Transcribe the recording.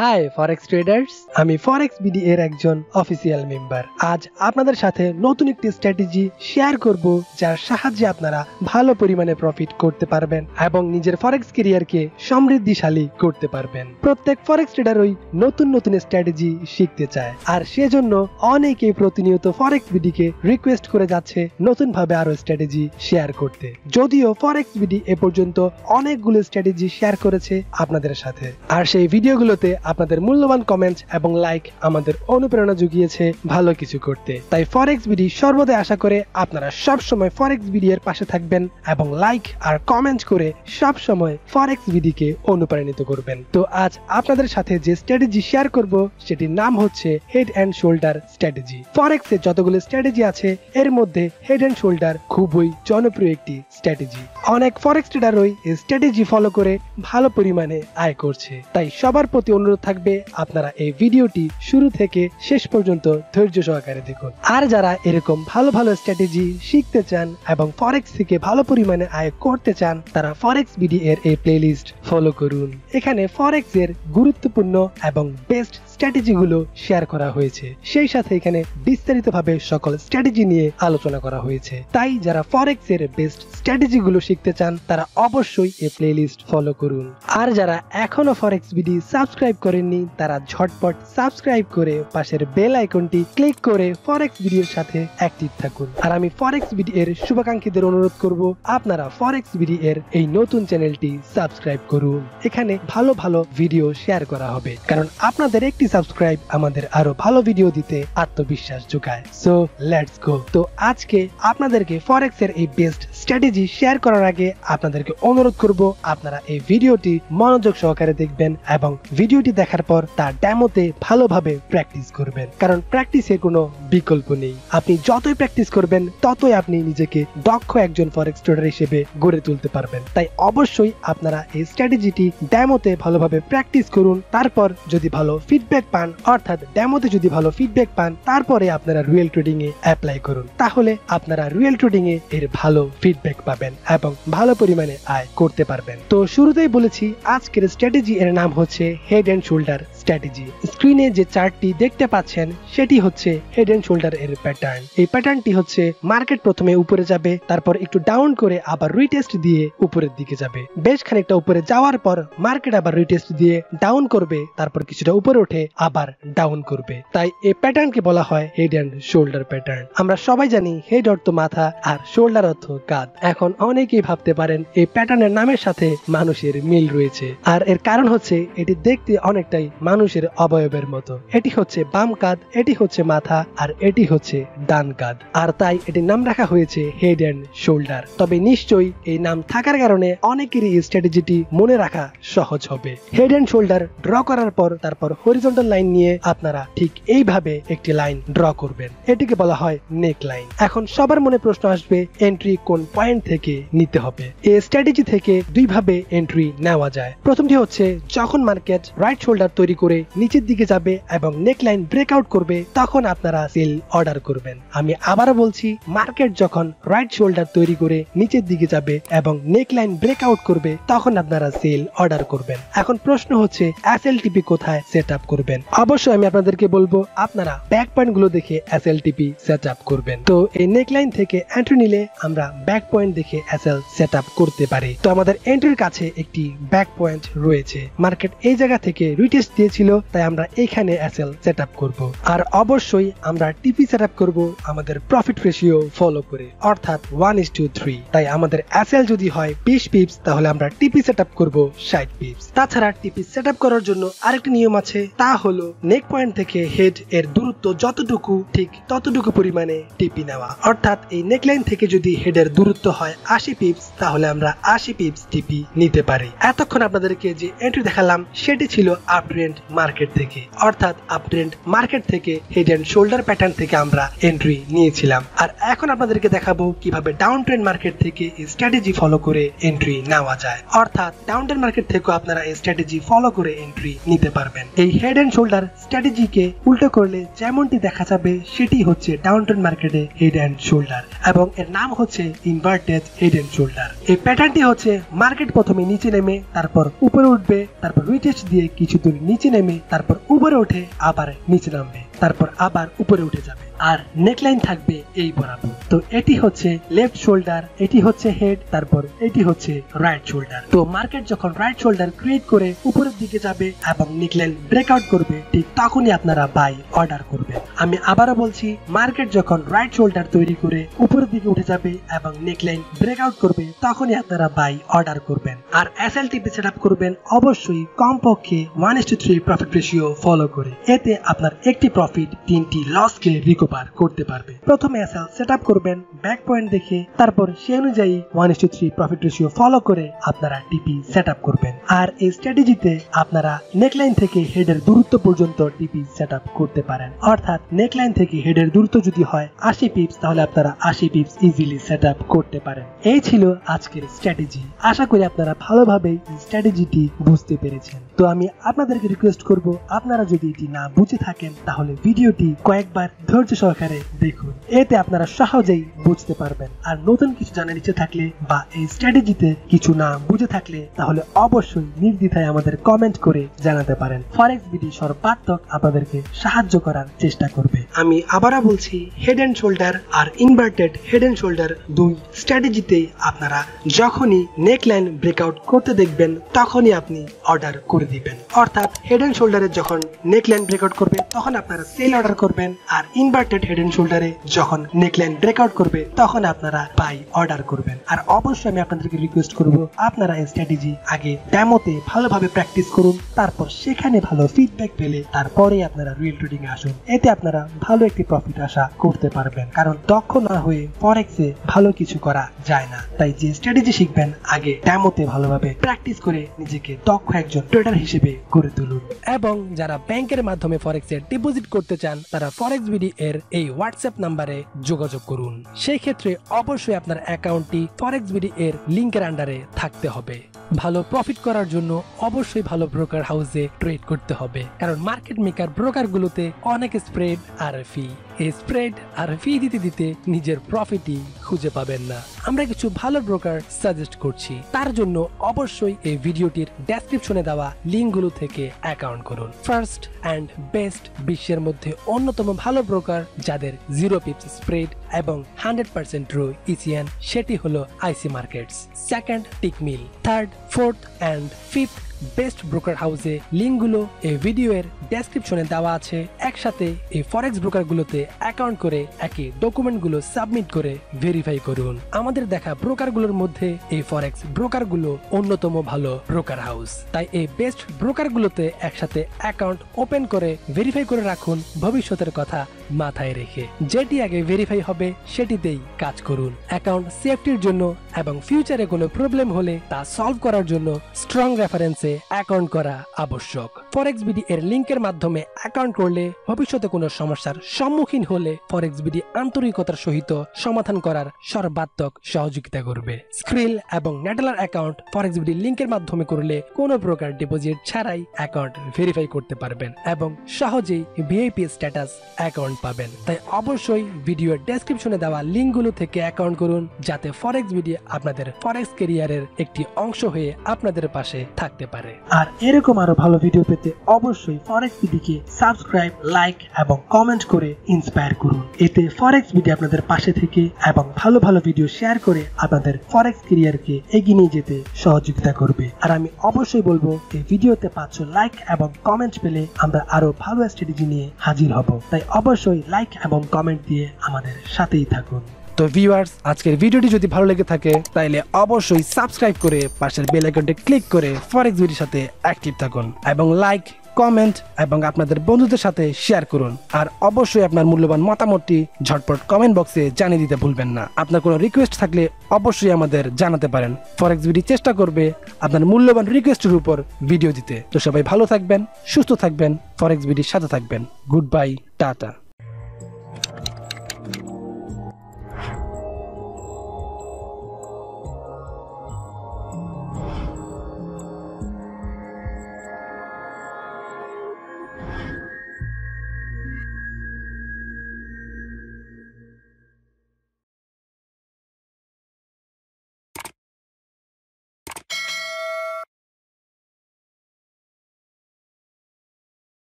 High ফরেক্স traders, আমি ফরেক্স BD এর একজন অফিসিয়াল মেম্বার। আজ আপনাদের সাথে নতুন একটি স্ট্র্যাটেজি শেয়ার করব, যার সাহায্যে আপনারা ভালো পরিমাণে প্রফিট করতে পারবেন এবং নিজের ফরেক্স ক্যারিয়ারকে সমৃদ্ধিশালী করতে পারবেন। প্রত্যেক ফরেক্স ট্রেডারই নতুন নতুন স্ট্র্যাটেজি শিখতে চায়, আর সেজন্য অনেকেই প্রতিনিয়ত ফরেক্স বিডি কে রিকোয়েস্ট করে যাচ্ছে নতুন ভাবে আরো স্ট্র্যাটেজি শেয়ার করতে। যদিও ফরেক্স বিডি এ পর্যন্ত অনেকগুলো স্ট্র্যাটেজি শেয়ার করেছে আপনাদের সাথে, আর সেই ভিডিওগুলোতে আপনাদের মূল্যবান কমেন্টস এবং লাইক আমাদের অনুপ্রেরণা জুগিয়েছে ভালো কিছু করতে। তাই ফরেক্স বিডি সর্বদাই আশা করে আপনারা সব সময় ফরেক্স বিডি এর পাশে থাকবেন এবং লাইক আর কমেন্ট করে সব সময় ফরেক্স বিডি কে অনুপ্রাণিত করবেন। তো আজ আপনাদের সাথে যে স্ট্র্যাটেজি শেয়ার করব সেটির নাম হচ্ছে হেড এন্ড শোল্ডার স্ট্র্যাটেজি। ফরেক্স এর যতগুলো স্ট্র্যাটেজি আছে এর মধ্যে হেড এন্ড শোল্ডার খুবই জনপ্রিয় একটি স্ট্র্যাটেজি। অনেক ফরেক্স ট্রেডারই এই স্ট্র্যাটেজি ফলো করে ভালো পরিমাণে আয় করছে। তাই সবার প্রতি অনুরোধ থাকবে আপনারা এই ভিডিওটি শুরু থেকে শেষ পর্যন্ত ধৈর্য সহকারে দেখুন। আর যারা এরকম ভালো ভালো স্ট্র্যাটেজি শিখতে চান এবং ফরেক্স থেকে ভালো পরিমাণে আয় করতে চান, তারা ফরেক্স বিডি এর এই প্লেলিস্ট ফলো করুন। এখানে ফরেক্স এর গুরুত্বপূর্ণ এবং বেস্ট স্ট্র্যাটেজি গুলো শেয়ার করা হয়েছে, সেই সাথে এখানে বিস্তারিতভাবে সকল স্ট্র্যাটেজি নিয়ে আলোচনা করা হয়েছে। তাই যারা ফরেক্স এর বেস্ট স্ট্র্যাটেজি গুলো শিখতে চান তারা অবশ্যই এই প্লেলিস্ট ফলো করুন। আর যারা এখনো ফরেক্স বিডি সাবস্ক্রাইব করেননি তারা ঝটপট সাবস্ক্রাইব করে পাশের বেল আইকনটি ক্লিক করে ফরেক্স বিডি এর সাথে অ্যাক্টিভ থাকুন। আর আমি ফরেক্স বিডি এর শুভাকাঙ্ক্ষীদের অনুরোধ করব আপনারা ফরেক্স বিডি এর এই নতুন চ্যানেলটি সাবস্ক্রাইব করুন। এখানে ভালো ভালো ভিডিও শেয়ার করা হবে, কারণ আপনাদের একটি সাবস্ক্রাইব আমাদের আরো ভালো ভিডিও দিতে আত্মবিশ্বাস যোগায়। So let's go. তো আজকে আপনাদেরকে ফরেক্স এর এই বেস্ট স্ট্র্যাটেজি শেয়ার করার আগে আপনাদেরকে অনুরোধ করব আপনারা এই ভিডিওটি মনোযোগ সহকারে দেখবেন এবং ভিডিওটি দেখার পর তার ডেমোতে ভালোভাবে প্র্যাকটিস করবেন, কারণ প্র্যাকটিসের কোনো বিকল্প নেই। আপনি যতই প্র্যাকটিস করবেন ততই আপনি নিজেকে দক্ষ একজন ফরেক্স ট্রেডার হিসেবে গড়ে তুলতে পারবেন। তাই অবশ্যই আপনারা এই স্ট্র্যাটেজিটি ডেমোতে ভালোভাবে প্র্যাকটিস করুন। তারপর যদি ভালো ফিডব্যাক পান, অর্থাৎ ডেমোতে যদি ভালো ফিডব্যাক পান, তারপরে আপনারা রিয়েল ট্রেডিং এ অ্যাপ্লাই করুন। তাহলে আপনারা রিয়েল ট্রেডিং এ এর ভালো ফিডব্যাক পাবেন এবং ভালো পরিমাণে আয় করতে পারবেন। তো শুরুতেই বলেছি আজকের স্ট্র্যাটেজি এর নাম হচ্ছে হেড এন্ড শোল্ডার স্ট্র্যাটেজি। স্ক্রিনে যে চার্টটি দেখতে পাচ্ছেন সেটি হচ্ছে হেড এন্ড শোল্ডার এর প্যাটার্ন। এই প্যাটার্নটি হচ্ছে মার্কেট প্রথমে উপরে যাবে, তারপর একটু ডাউন করে আবার রিটেস্ট দিয়ে উপরের দিকে যাবে। বেশ খানিকটা উপরে যাওয়ার পর মার্কেট আবার রিটেস্ট দিয়ে ডাউন করবে, তারপর কিছুটা উপরে উঠে আবার ডাউন করবে। তাই এই প্যাটার্নকে বলা হয় হেড এন্ড শোল্ডার প্যাটার্ন। আমরা সবাই জানি হেড অর্থ মাথা আর শোল্ডার অর্থ কাঁধ। এখন অনেকেই ভাবতে পারেন এই প্যাটার্নের নামের সাথে মানুষের মিল রয়েছে, আর এর কারণ হচ্ছে এটি দেখতে অনেকটাই মানুষের অবয়বের মতো। এটি হচ্ছে বাম কাঁধ, এটি হচ্ছে মাথা, আর এটি হচ্ছে ডান কাঁধ, আর তাই এটির নাম রাখা হয়েছে হেড এন্ড শোল্ডার। তবে নিশ্চয়ই এই নাম থাকার কারণে অনেকেরই এই স্ট্র্যাটেজিটি মনে রাখা সহজ হবে। হেড এন্ড শোল্ডার ড্র করার পর তারপর হরিজন্টাল লাইন নিয়ে আপনারা ঠিক এইভাবে একটি লাইন ড্র করবেন। এটিকে বলা হয় নেক লাইন। এখন সবার মনে প্রশ্ন আসবে এন্ট্রি কোন পয়েন্ট থেকে নিতে হবে। এই স্ট্র্যাটেজি থেকে দুইভাবে এন্ট্রি নেওয়া যায়। প্রথমটি হচ্ছে যখন মার্কেট রাইট শোল্ডার তৈরি করে নিচের দিকে যাবে এবং নেক লাইন ব্রেকআউট করবে, তখন আপনারা সেল অর্ডার করবেন। আমি আবারও বলছি, মার্কেট যখন রাইট শোল্ডার তৈরি করে নিচের দিকে যাবে এবং নেক লাইন ব্রেকআউট করবে, তখন আপনারা সেল অর্ডার করবেন। এখন প্রশ্ন হচ্ছে এসএলটিপি কোথায় সেট আপ করবেন। অবশ্যই আমি আপনাদেরকে বলবো আপনারা ব্যাক পয়েন্ট গুলো দেখে এসএলটিপি সেট আপ করবেন। তো এই নেক লাইন থেকে এন্ট্রি নিলে আমরা ব্যাক পয়েন্ট দেখে এসএল সেট আপ করতে পারি। তো আমাদের এন্ট্রির কাছে একটি ব্যাক পয়েন্ট রয়েছে। মার্কেট এই জায়গা থেকে রিটেস্ট দিয়েছিল, তাই আমরা এখানে এসএল সেট আপ করবো। আর অবশ্যই আমরা টিপি সেট আপ করবো আমাদের প্রফিট রেশিও ফলো করে, অর্থাৎ 1:3। তাই আমাদের এসএল যদি হয় 20 পিপস, তাহলে আমরা টিপি সেট আপ করবো 60 পিপস। তাছাড়া টিপি সেট আপ করার জন্য আরেকটি নিয়ম আছে, তা হলো নেক পয়েন্ট থেকে হেড এর দূরত্ব যতটুকু ঠিক ততটুকু পরিমাণে টিপি নেওয়া। অর্থাৎ এই নেকলাইন থেকে যদি হেডের দূরত্ব হয় 80 পিপস, তাহলে আমরা 80 পিপস টিপি নিতে পারি। এতক্ষণ আপনাদেরকে যে এন্ট্রি দেখালাম সেটি ছিল আপ ট্রেন্ড মার্কেট থেকে, অর্থাৎ আপ ট্রেন্ড মার্কেট থেকে হেড এন্ড শোল্ডার প্যাটার্ন থেকে আমরা এন্ট্রি নিয়েছিলাম। আর এখন আপনাদেরকে দেখাবো কিভাবে ডাউন ট্রেন্ড মার্কেট থেকে এই স্ট্র্যাটেজি ফলো করে এন্ট্রি নেওয়া যায়। অর্থাৎ ডাউন ট্রেন্ড মার্কেট থেকেও আপনারা এই স্ট্র্যাটেজি ফলো করে এন্ট্রি নিতে পারবেন। এই হেড এন্ড শোল্ডার স্ট্র্যাটেজিকে উল্টো করলে যেমনটি দেখা যাবে সেটি হচ্ছে ডাউনট্রেন্ড মার্কেটে হেড এন্ড শোল্ডার এবং এর নাম হচ্ছে ইনভার্টেড হেড এন্ড শোল্ডার। এই প্যাটার্নটি হচ্ছে মার্কেট প্রথমে নিচে নেমে তারপর উপরে উঠবে, তারপর রিটেস্ট দিয়ে কিছু দূর নিচে নেমে তারপর উপরে উঠে আবার নিচে নামবে, তারপর আবার উপরে উঠে যাবে আর নেকলাইন থাকবে এই বরাবর। তো এটি হচ্ছে লেফট শোল্ডার, এটি হচ্ছে হেড, তারপর এটি হচ্ছে রাইট শোল্ডার। তো মার্কেট যখন রাইট শোল্ডার ক্রিয়েট করে উপরের দিকে যাবে এবং নেকলাইন ব্রেকআউট করবে, ঠিক তখনই আপনারা বাই অর্ডার করবেন। আমি আবারও বলছি, মার্কেট যখন রাইট শোল্ডার তৈরি করে উপরের দিকে উঠে যাবে এবং নেকলাইন ব্রেকআউট করবে, তখনই আপনারা বাই অর্ডার করবেন। আর এসএলটিপি সেটআপ করবেন অবশ্যই কমপক্ষে 1:3 প্রফিট রেশিও ফলো করে। এতে আপনার একটি প্রফিট 3টি লসকে রিকভার করতে পারবে। প্রথমে এসএল সেটআপ করবেন ব্যাক পয়েন্ট দেখে, তারপর সেই অনুযায়ী 1:3 প্রফিট রেশিও ফলো করে আপনারা টিপি সেটআপ করবেন। আর এই স্ট্র্যাটেজিতে আপনারা নেকলাইন থেকে হেডের দূরত্ব পর্যন্ত টিপি সেটআপ করতে পারেন। অর্থাৎ নেকলাইন থেকে হেডের দূরত্ব যদি হয় 80 পিপস, তাহলে আপনারা 80 পিপস ইজিলি সেটআপ করতে পারেন। এই ছিল আজকের স্ট্র্যাটেজি। আশা করি আপনারা ভালোভাবে এই স্ট্র্যাটেজিটি বুঝতে পেরেছেন। তো আমি আপনাদেরকে রিকোয়েস্ট করব, আপনারা যদি এটি না বুঝে থাকেন তাহলে ভিডিওটি কয়েকবার ধৈর্য সহকারে দেখুন, এতে আপনারা সহজেই বুঝতে পারবেন। আর নতুন কিছু জানার ইচ্ছে থাকলে বা এই স্ট্র্যাটেজিতে কিছু না বুঝে থাকলে তাহলে অবশ্যই নির্দ্বিধায় আমাদের কমেন্ট করে জানাতে পারেন। ফরেক্স বিডি সর্বাত্মক আপনাদেরকে সাহায্য করার চেষ্টা করবে। আমি আবারও বলছি, হেড এন্ড শোল্ডার আর ইনভার্টেড হেড এন্ড শোল্ডার দুই স্ট্র্যাটেজিতে আপনারা যখনই নেকলাইন ব্রেকআউট করতে দেখবেন তখনই আপনি অর্ডার করে দিবেন। অর্থাৎ হেড এন্ড শোল্ডারে যখন নেকলাইন ব্রেকআউট করবে তখন আপনারা সেল অর্ডার করবেন, আর ইনভার্টেড হেড এন্ড শোল্ডারে যখন নেকলাইন ব্রেকআউট করবে তখন আপনারা বাই অর্ডার করবেন। আর অবশ্যই আমি আপনাদেরকে রিকোয়েস্ট করব, আপনারা এই স্ট্র্যাটেজি আগে ডেমোতে ভালোভাবে প্র্যাকটিস করুন, তারপর সেখানে ভালো ফিডব্যাক পেলে তারপরে আপনারা রিয়েল ট্রেডিং এ আসুন। এতে আপনারা ভালো একটি প্রফিট আশা করতে পারবেন, কারণ দক্ষ না হয়ে ফরেক্সে ভালো কিছু করা যায় না। তাই যে স্ট্র্যাটেজি শিখবেন আগে ডেমোতে ভালোভাবে প্র্যাকটিস করে নিজেকে দক্ষ একজন ট্রেডার হিসেবে গড়ে তুলুন। এবং যারা ব্যাংকের মাধ্যমে ফরেক্সে ডিপোজিট করতে চান তারা ফরেক্স বিডি এর এই হোয়াটসঅ্যাপ নাম্বারে যোগাযোগ করুন। সেই ক্ষেত্রে অবশ্যই আপনার অ্যাকাউন্টটি ফরেক্স বিডি এর লিংকের আন্ডারে থাকতে হবে। ভালো প্রফিট করার জন্য অবশ্যই ভালো ব্রোকার হাউসে ট্রেড করতে হবে, কারণ মার্কেট মেকার ব্রোকার গুলোতে অনেক স্প্রেড আর ফি। এই স্প্রেড আর ফি দিতে দিতে নিজের প্রফিটই খুঁজে পাবেন না। আমরা কিছু ভালো ব্রোকার সাজেস্ট করছি, তার জন্য অবশ্যই এই ভিডিওটির ডেসক্রিপশনে দেওয়া লিঙ্কগুলো থেকে অ্যাকাউন্ট করুন। ফার্স্ট অ্যান্ড বেস্ট, বিশ্বের মধ্যে অন্যতম ভালো ব্রোকার যাদের 0 পিপস স্প্রেড এবং 100% ট্রু ইসিএন, সেটি হলো IC Markets. Second, Tickmill. Third, fourth and fifth best broker হাউসে লিঙ্কগুলো এই ভিডিওর ডেসক্রিপশনে দেওয়া আছে। একসাথে এই ফরেক্স ব্রোকার গুলোতে অ্যাকাউন্ট করে একই ডকুমেন্টগুলো সাবমিট করে ভেরিফাই করুন। আমাদের দেখা ব্রোকার গুলোর মধ্যে এই ফরেক্স ব্রোকার গুলো অন্যতম ভালো ব্রোকার হাউস। তাই এই বেস্ট ব্রোকার গুলোতে একসাথে অ্যাকাউন্ট ওপেন করে ভেরিফাই করে রাখুন, ভবিষ্যতের কথা মাথায় রেখে। যেটি আগে ভেরিফাই হবে সেটিতেই কাজ করুন। অ্যাকাউন্ট সেফটির জন্য এবং ফিউচারে কোনো প্রবলেম হলে তা সলভ করার জন্য স্ট্রং রেফারেন্সে অ্যাকাউন্ট করা আবশ্যক। ফরেক্স বিডি এর লিংকের মাধ্যমে অ্যাকাউন্ট করলে ভবিষ্যতে কোনো সমস্যার সম্মুখীন হলে ফরেক্স বিডি আন্তরিকতার সহিত সমাধান করার সর্বাত্মক সহযোগিতা করবে। স্ক্রিল এবং নেটলার অ্যাকাউন্ট ফরেক্স বিডি লিংকের মাধ্যমে করলে কোনো প্রকার ডিপোজিট ছাড়াই অ্যাকাউন্ট ভেরিফাই করতে পারবেন এবং সহজেই ভিআইপি স্ট্যাটাস অ্যাকাউন্ট পাবেন। তাই অবশ্যই ভিডিওর ডেসক্রিপশনে দেওয়া লিঙ্কগুলো থেকে অ্যাকাউন্ট করুন, যাতে ফরেক্স বিডি আপনাদের ফরেক্স ক্যারিয়ারের একটি অংশ হয়ে আপনাদের পাশে থাকতে পারে। আর এরকম আরো ভালো ভিডিও পেতে অবশ্যই ফরেক্স বিডিকে সাবস্ক্রাইব, লাইক এবং কমেন্ট করে ইন্সপায়ার করুন। এতে ফরেক্স বিডি আপনাদের পাশে থেকে এবং ভালো ভালো ভিডিও শেয়ার করে আপনাদের ফরেক্স ক্যারিয়ারকে এগিয়ে নিয়ে যেতে সহযোগিতা করবে। আর আমি অবশ্যই বলবো, এই ভিডিওতে 500 লাইক এবং কমেন্ট পেলে আমরা আরো ভালো স্ট্র্যাটেজি নিয়ে হাজির হব। তাই অবশ্যই লাইক এবং কমেন্ট দিয়ে আমাদের সাথেই থাকুন। তো ভিউয়ার্স, আজকের ভিডিওটি যদি ভালো লেগে থাকে তাহলে অবশ্যই সাবস্ক্রাইব করে পাশের বেল আইকনটি ক্লিক করে ফরেক্স বিডির সাথে অ্যাক্টিভ থাকুন এবং লাইক, কমেন্ট এবং আপনাদের বন্ধুদের সাথে শেয়ার করুন। আর অবশ্যই আপনার মূল্যবান মতামতটি ঝটপট কমেন্ট বক্সে জানিয়ে দিতে ভুলবেন না। আপনার কোনো রিকোয়েস্ট থাকলে অবশ্যই আমাদের জানাতে পারেন। ফরেক্স বিডি চেষ্টা করবে আপনার মূল্যবান রিকোয়েস্টের উপর ভিডিও দিতে। তো সবাই ভালো থাকবেন, সুস্থ থাকবেন, ফরেক্স বিডির সাথে থাকবেন। Good bye, tata.